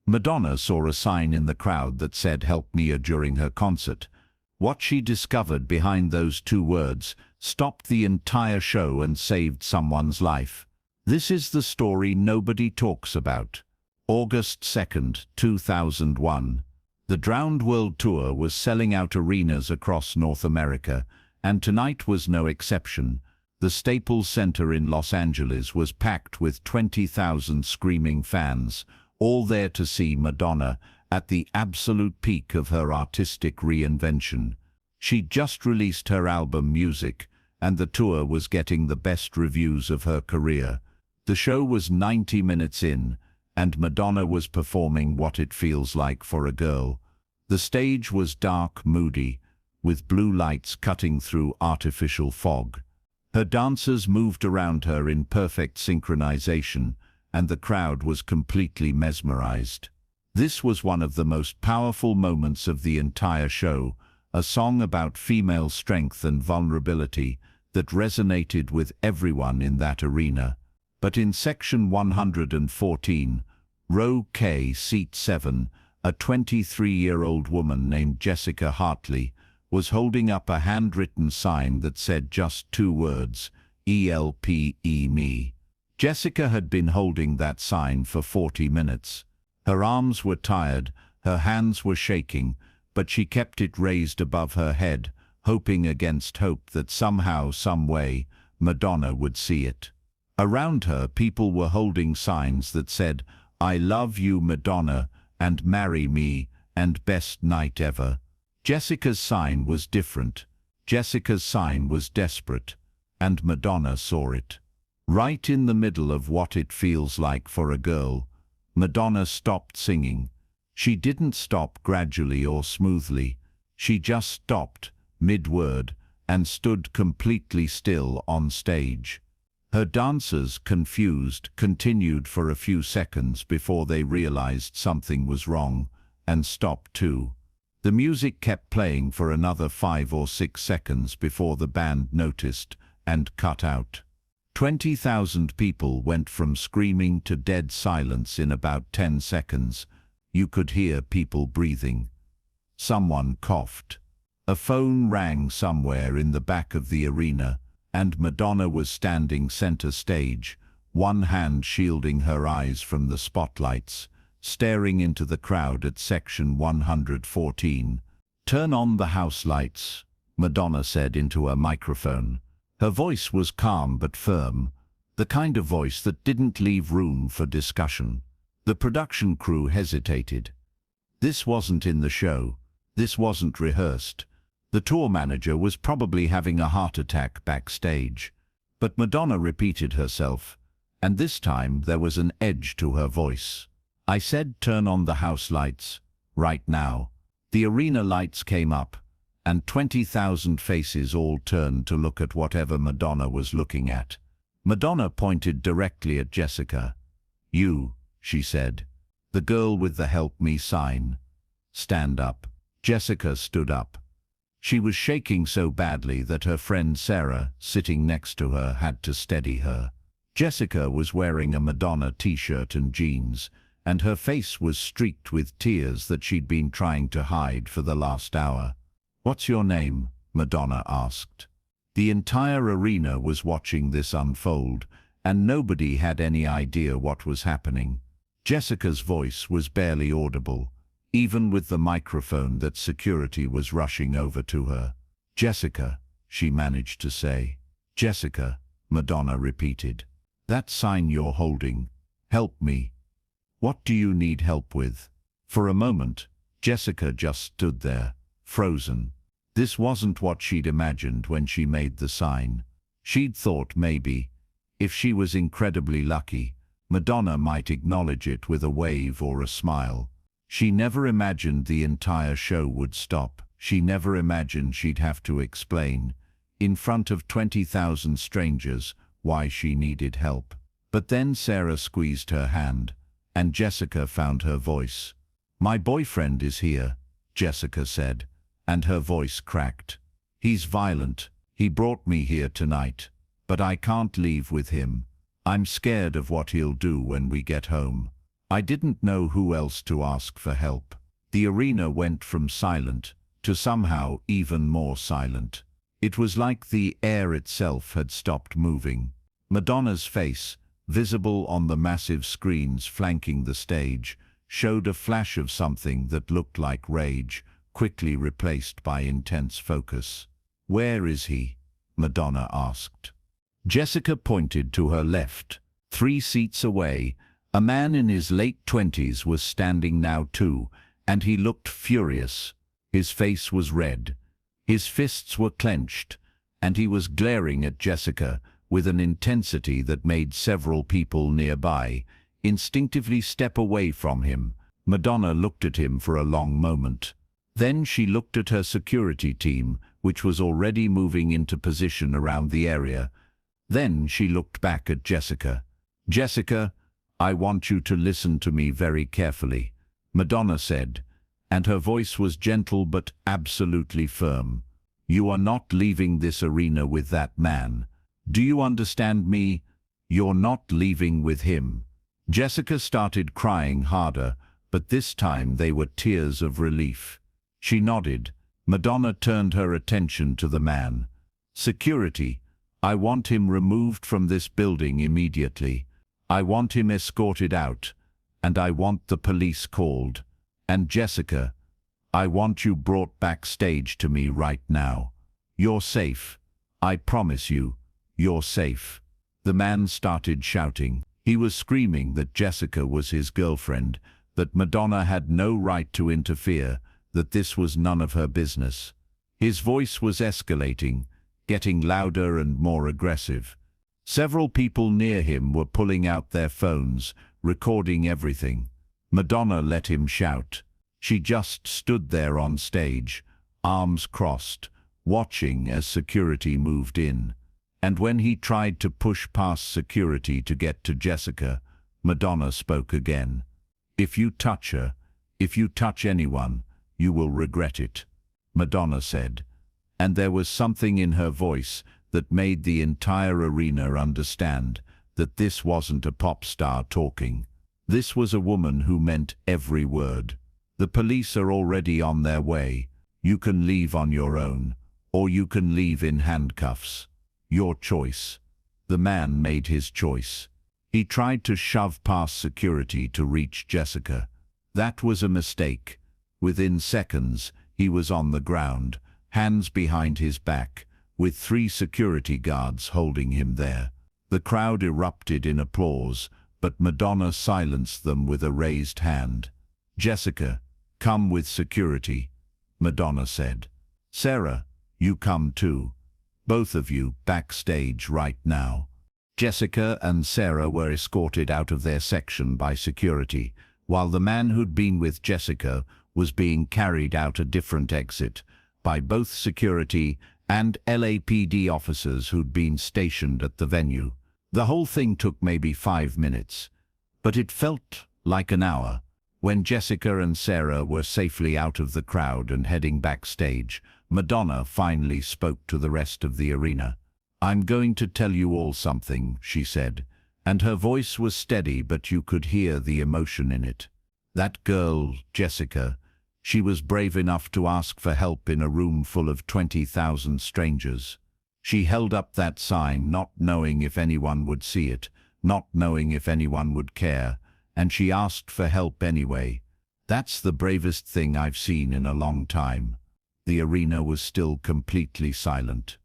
Madonna saw a sign in the crowd that said "Help me" during her concert. What she discovered behind those two words stopped the entire show and saved someone's life. This is the story nobody talks about. August 2nd, 2001. The Drowned World Tour was selling out arenas across North America, and tonight was no exception. The Staples Center in Los Angeles was packed with 20,000 screaming fans, all there to see Madonna at the absolute peak of her artistic reinvention. She'd just released her album Music, and the tour was getting the best reviews of her career. The show was 90 minutes in, and Madonna was performing What It Feels Like for a Girl. The stage was dark, moody, with blue lights cutting through artificial fog. Her dancers moved around her in perfect synchronization, and the crowd was completely mesmerized. This was one of the most powerful moments of the entire show, a song about female strength and vulnerability that resonated with everyone in that arena. But in section 114, row K, seat 7, a 23-year-old woman named Jessica Hartley was holding up a handwritten sign that said just two words, "ELPE me." Jessica had been holding that sign for 40 minutes. Her arms were tired, her hands were shaking, but she kept it raised above her head, hoping against hope that somehow, some way, Madonna would see it. Around her, people were holding signs that said, "I love you, Madonna," and "Marry me," and "Best night ever." Jessica's sign was different. Jessica's sign was desperate, and Madonna saw it. Right in the middle of What It Feels Like for a Girl, Madonna stopped singing. She didn't stop gradually or smoothly. She just stopped, mid-word, and stood completely still on stage. Her dancers, confused, continued for a few seconds before they realized something was wrong, and stopped too. The music kept playing for another 5 or 6 seconds before the band noticed and cut out. 20,000 people went from screaming to dead silence in about 10 seconds. You could hear people breathing. Someone coughed. A phone rang somewhere in the back of the arena, and Madonna was standing center stage, one hand shielding her eyes from the spotlights, staring into the crowd at section 114. "Turn on the house lights," Madonna said into a microphone. Her voice was calm but firm, the kind of voice that didn't leave room for discussion. The production crew hesitated. This wasn't in the show. This wasn't rehearsed. The tour manager was probably having a heart attack backstage. But Madonna repeated herself, and this time there was an edge to her voice. "I said turn on the house lights, right now." The arena lights came up, and 20,000 faces all turned to look at whatever Madonna was looking at. Madonna pointed directly at Jessica. "You," she said, "the girl with the help me sign. Stand up." Jessica stood up. She was shaking so badly that her friend Sarah, sitting next to her, had to steady her. Jessica was wearing a Madonna t-shirt and jeans, and her face was streaked with tears that she'd been trying to hide for the last hour. "What's your name?" Madonna asked. The entire arena was watching this unfold, and nobody had any idea what was happening. Jessica's voice was barely audible, even with the microphone that security was rushing over to her. "Jessica," she managed to say. "Jessica," Madonna repeated. "That sign you're holding. Help me. What do you need help with?" For a moment, Jessica just stood there, frozen. This wasn't what she'd imagined when she made the sign. She'd thought maybe, if she was incredibly lucky, Madonna might acknowledge it with a wave or a smile. She never imagined the entire show would stop. She never imagined she'd have to explain, in front of 20,000 strangers, why she needed help. But then Sarah squeezed her hand, and Jessica found her voice. "My boyfriend is here," Jessica said, and her voice cracked. "He's violent. He brought me here tonight, but I can't leave with him. I'm scared of what he'll do when we get home. I didn't know who else to ask for help. The arena went from silent to somehow even more silent. It was like the air itself had stopped moving. Madonna's face, visible on the massive screens flanking the stage, showed a flash of something that looked like rage, quickly replaced by intense focus. "Where is he?" Madonna asked. Jessica pointed to her left. 3 seats away, a man in his late 20s was standing now too, and he looked furious. His face was red. His fists were clenched, and he was glaring at Jessica with an intensity that made several people nearby instinctively step away from him. Madonna looked at him for a long moment. Then she looked at her security team, which was already moving into position around the area. Then she looked back at Jessica. "Jessica, I want you to listen to me very carefully," Madonna said, and her voice was gentle but absolutely firm. "You are not leaving this arena with that man. Do you understand me? You're not leaving with him." Jessica started crying harder, but this time they were tears of relief. She nodded. Madonna turned her attention to the man. "Security, I want him removed from this building immediately. I want him escorted out, and I want the police called. And Jessica, I want you brought backstage to me right now. You're safe. I promise you, you're safe." The man started shouting. He was screaming that Jessica was his girlfriend, that Madonna had no right to interfere, that this was none of her business. His voice was escalating, getting louder and more aggressive. Several people near him were pulling out their phones, recording everything. Madonna let him shout. She just stood there on stage, arms crossed, watching as security moved in. And when he tried to push past security to get to Jessica, Madonna spoke again. "If you touch her, if you touch anyone, you will regret it," Madonna said. And there was something in her voice that made the entire arena understand that this wasn't a pop star talking. This was a woman who meant every word. "The police are already on their way. You can leave on your own, or you can leave in handcuffs. Your choice." The man made his choice. He tried to shove past security to reach Jessica. That was a mistake. Within seconds, he was on the ground, hands behind his back, with 3 security guards holding him there. The crowd erupted in applause, but Madonna silenced them with a raised hand. "Jessica, come with security," Madonna said. "Sarah, you come too. Both of you backstage right now." Jessica and Sarah were escorted out of their section by security, while the man who'd been with Jessica was being carried out a different exit by both security and LAPD officers who'd been stationed at the venue. The whole thing took maybe 5 minutes, but it felt like an hour. When Jessica and Sarah were safely out of the crowd and heading backstage, Madonna finally spoke to the rest of the arena. "I'm going to tell you all something," she said, and her voice was steady, but you could hear the emotion in it. "That girl, Jessica, she was brave enough to ask for help in a room full of 20,000 strangers. She held up that sign, not knowing if anyone would see it, not knowing if anyone would care, and she asked for help anyway. That's the bravest thing I've seen in a long time." The arena was still completely silent.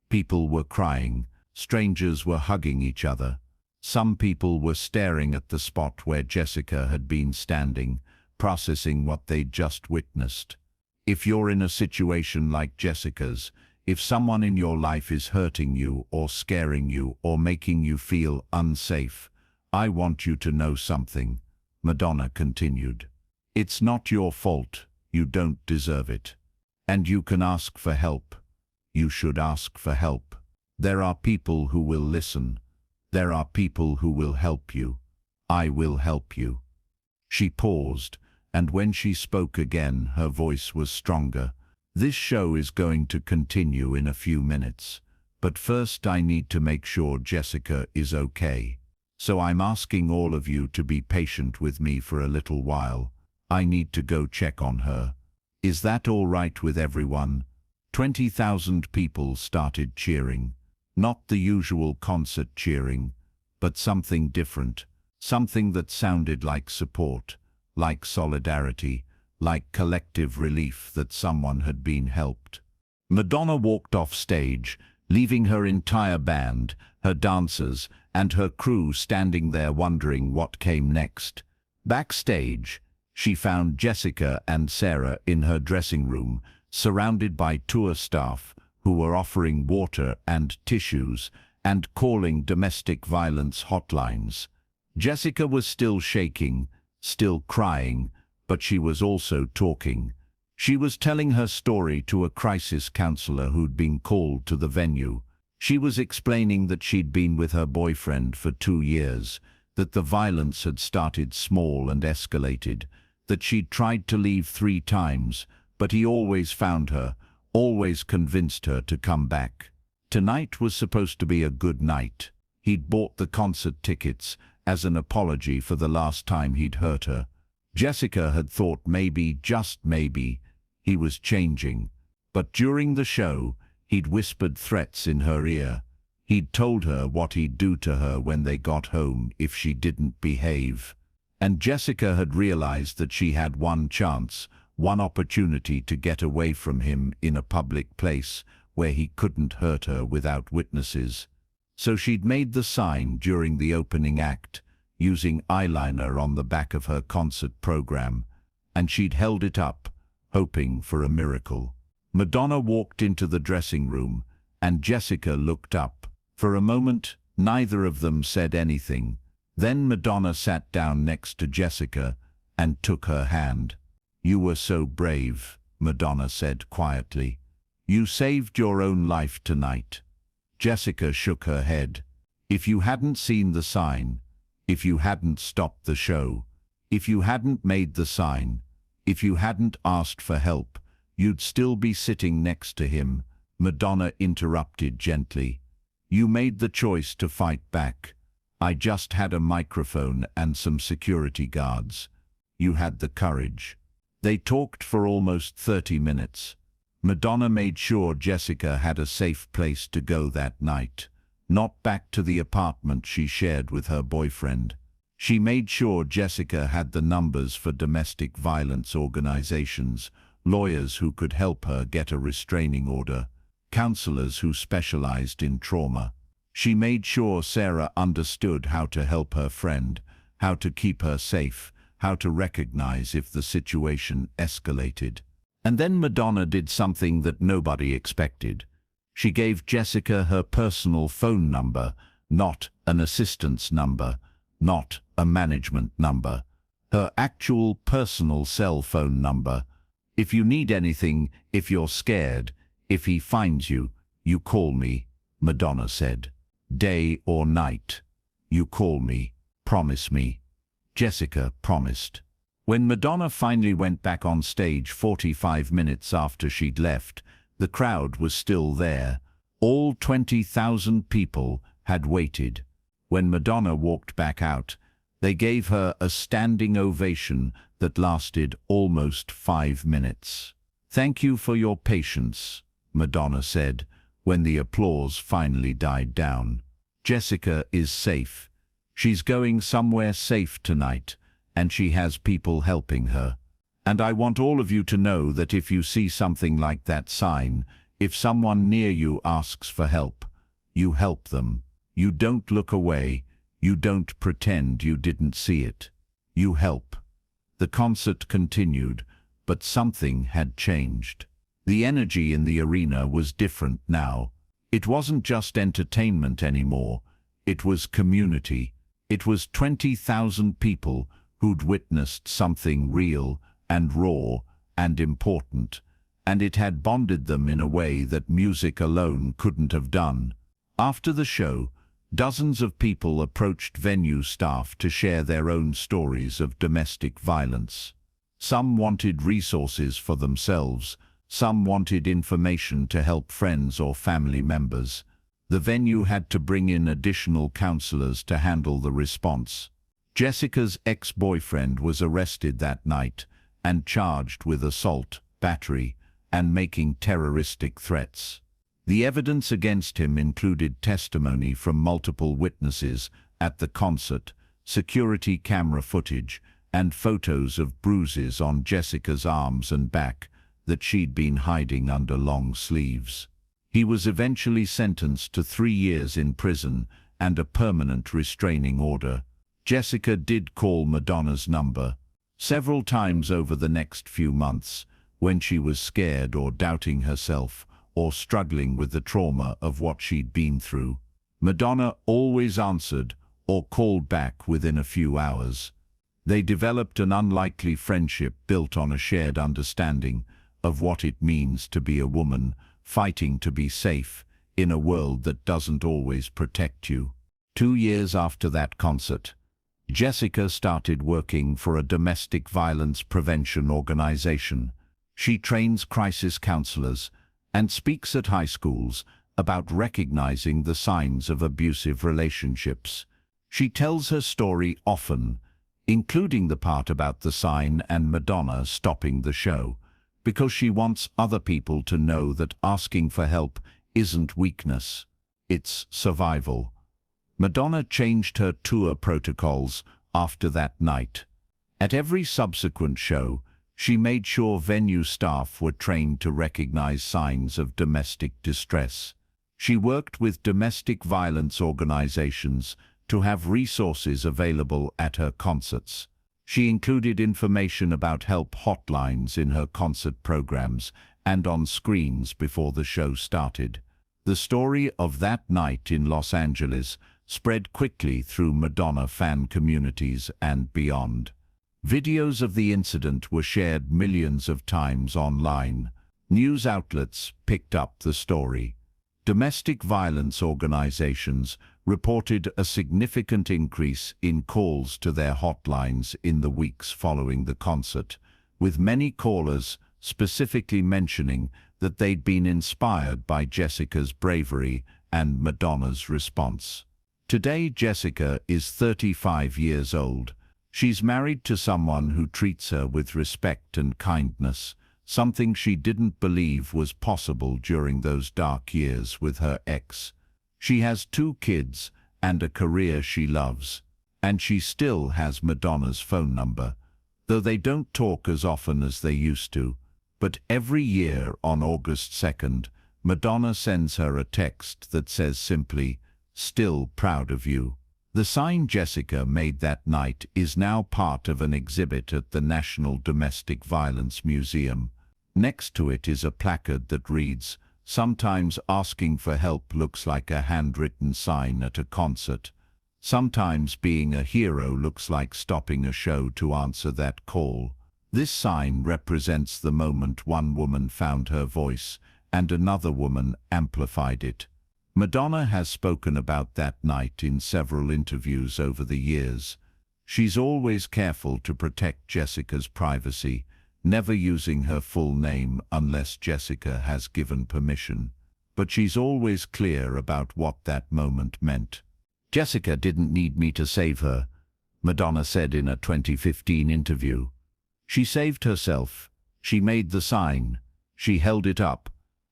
People were crying. Strangers were hugging each other. Some people were staring at the spot where Jessica had been standing, processing what they'd just witnessed. If you're in a situation like Jessica's, if someone in your life is hurting you or scaring you or making you feel unsafe, I want you to know something, Madonna continued. It's not your fault. You don't deserve it. And you can ask for help. You should ask for help. There are people who will listen. There are people who will help you. I will help you. She paused, and when she spoke again, her voice was stronger. This show is going to continue in a few minutes, but first I need to make sure Jessica is okay. So I'm asking all of you to be patient with me for a little while. I need to go check on her. Is that all right with everyone?" 20,000 people started cheering. Not the usual concert cheering, but something different. Something that sounded like support, like solidarity, like collective relief that someone had been helped. Madonna walked off stage, leaving her entire band, her dancers, and her crew standing there wondering what came next. Backstage, she found Jessica and Sarah in her dressing room, surrounded by tour staff who were offering water and tissues and calling domestic violence hotlines. Jessica was still shaking, still crying, but she was also talking. She was telling her story to a crisis counselor who'd been called to the venue. She was explaining that she'd been with her boyfriend for 2 years, that the violence had started small and escalated, that she'd tried to leave 3 times, but he always found her, always convinced her to come back. Tonight was supposed to be a good night. He'd bought the concert tickets as an apology for the last time he'd hurt her. Jessica had thought maybe, just maybe, he was changing. But during the show, he'd whispered threats in her ear. He'd told her what he'd do to her when they got home if she didn't behave. And Jessica had realized that she had one chance, one opportunity to get away from him in a public place where he couldn't hurt her without witnesses. So she'd made the sign during the opening act, using eyeliner on the back of her concert program, and she'd held it up, hoping for a miracle. Madonna walked into the dressing room, and Jessica looked up. For a moment, neither of them said anything. Then Madonna sat down next to Jessica and took her hand. "You were so brave," Madonna said quietly. "You saved your own life tonight." Jessica shook her head. "If you hadn't seen the sign, if you hadn't stopped the show, if you hadn't made the sign, if you hadn't asked for help, you'd still be sitting next to him," Madonna interrupted gently. "You made the choice to fight back. I just had a microphone and some security guards. You had the courage." They talked for almost 30 minutes. Madonna made sure Jessica had a safe place to go that night, not back to the apartment she shared with her boyfriend. She made sure Jessica had the numbers for domestic violence organizations, lawyers who could help her get a restraining order, counselors who specialized in trauma. She made sure Sarah understood how to help her friend, how to keep her safe, how to recognize if the situation escalated. And then Madonna did something that nobody expected. She gave Jessica her personal phone number, not an assistant's number, not a management number, her actual personal cell phone number. "If you need anything, if you're scared, if he finds you, you call me," Madonna said. "Day or night, you call me. Promise me." Jessica promised. When Madonna finally went back on stage 45 minutes after she'd left, the crowd was still there. All 20,000 people had waited. When Madonna walked back out, they gave her a standing ovation that lasted almost 5 minutes. "Thank you for your patience," Madonna said, when the applause finally died down. "Jessica is safe. She's going somewhere safe tonight, and she has people helping her. And I want all of you to know that if you see something like that sign, if someone near you asks for help, you help them. You don't look away. You don't pretend you didn't see it. You help." The concert continued, but something had changed. The energy in the arena was different now. It wasn't just entertainment anymore. It was community. It was 20,000 people who'd witnessed something real and raw and important, and it had bonded them in a way that music alone couldn't have done. After the show, dozens of people approached venue staff to share their own stories of domestic violence. Some wanted resources for themselves, some wanted information to help friends or family members. The venue had to bring in additional counselors to handle the response. Jessica's ex-boyfriend was arrested that night and charged with assault, battery, and making terroristic threats. The evidence against him included testimony from multiple witnesses at the concert, security camera footage, and photos of bruises on Jessica's arms and back that she'd been hiding under long sleeves. He was eventually sentenced to 3 years in prison and a permanent restraining order. Jessica did call Madonna's number several times over the next few months when she was scared or doubting herself or struggling with the trauma of what she'd been through. Madonna always answered or called back within a few hours. They developed an unlikely friendship built on a shared understanding of what it means to be a woman fighting to be safe in a world that doesn't always protect you. 2 years after that concert, Jessica started working for a domestic violence prevention organization. She trains crisis counselors and speaks at high schools about recognizing the signs of abusive relationships. She tells her story often, including the part about the sign and Madonna stopping the show, because she wants other people to know that asking for help isn't weakness, it's survival. Madonna changed her tour protocols after that night. At every subsequent show, she made sure venue staff were trained to recognize signs of domestic distress. She worked with domestic violence organizations to have resources available at her concerts. She included information about help hotlines in her concert programs and on screens before the show started. The story of that night in Los Angeles spread quickly through Madonna fan communities and beyond. Videos of the incident were shared millions of times online. News outlets picked up the story. Domestic violence organizations reported a significant increase in calls to their hotlines in the weeks following the concert, with many callers specifically mentioning that they'd been inspired by Jessica's bravery and Madonna's response. Today, Jessica is 35 years old. She's married to someone who treats her with respect and kindness, something she didn't believe was possible during those dark years with her ex. She has 2 kids and a career she loves, and she still has Madonna's phone number, though they don't talk as often as they used to. But every year on August 2nd, Madonna sends her a text that says simply, "Still proud of you." The sign Jessica made that night is now part of an exhibit at the National Domestic Violence Museum. Next to it is a placard that reads, "Sometimes asking for help looks like a handwritten sign at a concert. Sometimes being a hero looks like stopping a show to answer that call." This sign represents the moment one woman found her voice and another woman amplified it. Madonna has spoken about that night in several interviews over the years. She's always careful to protect Jessica's privacy, never using her full name unless Jessica has given permission. But she's always clear about what that moment meant. "Jessica didn't need me to save her," Madonna said in a 2015 interview. "She saved herself. She made the sign. She held it up.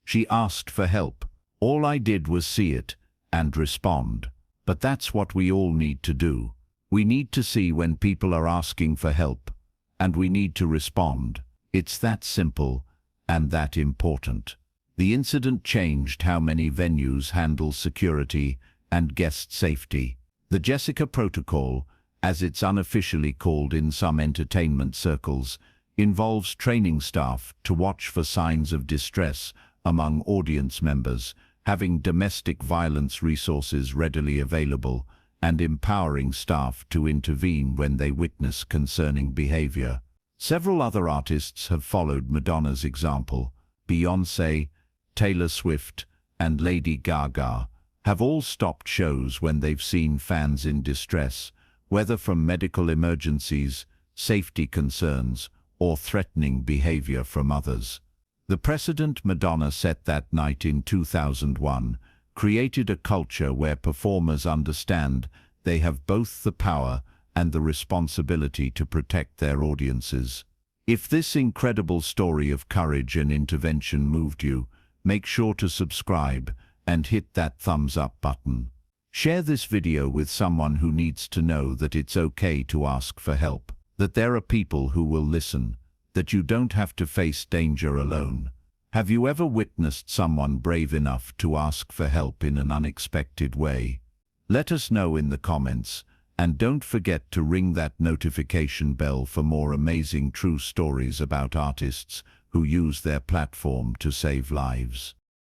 She asked for help. All I did was see it and respond." But that's what we all need to do. We need to see when people are asking for help, and we need to respond. It's that simple and that important. The incident changed how many venues handle security and guest safety. The Jessica Protocol, as it's unofficially called in some entertainment circles, involves training staff to watch for signs of distress among audience members, having domestic violence resources readily available, and empowering staff to intervene when they witness concerning behavior. Several other artists have followed Madonna's example. Beyoncé, Taylor Swift, and Lady Gaga have all stopped shows when they've seen fans in distress, whether from medical emergencies, safety concerns, or threatening behavior from others. The precedent Madonna set that night in 2001 created a culture where performers understand they have both the power and the responsibility to protect their audiences. If this incredible story of courage and intervention moved you, make sure to subscribe and hit that thumbs up button. Share this video with someone who needs to know that it's okay to ask for help, that there are people who will listen, that you don't have to face danger alone. Have you ever witnessed someone brave enough to ask for help in an unexpected way? Let us know in the comments, and don't forget to ring that notification bell for more amazing true stories about artists who use their platform to save lives.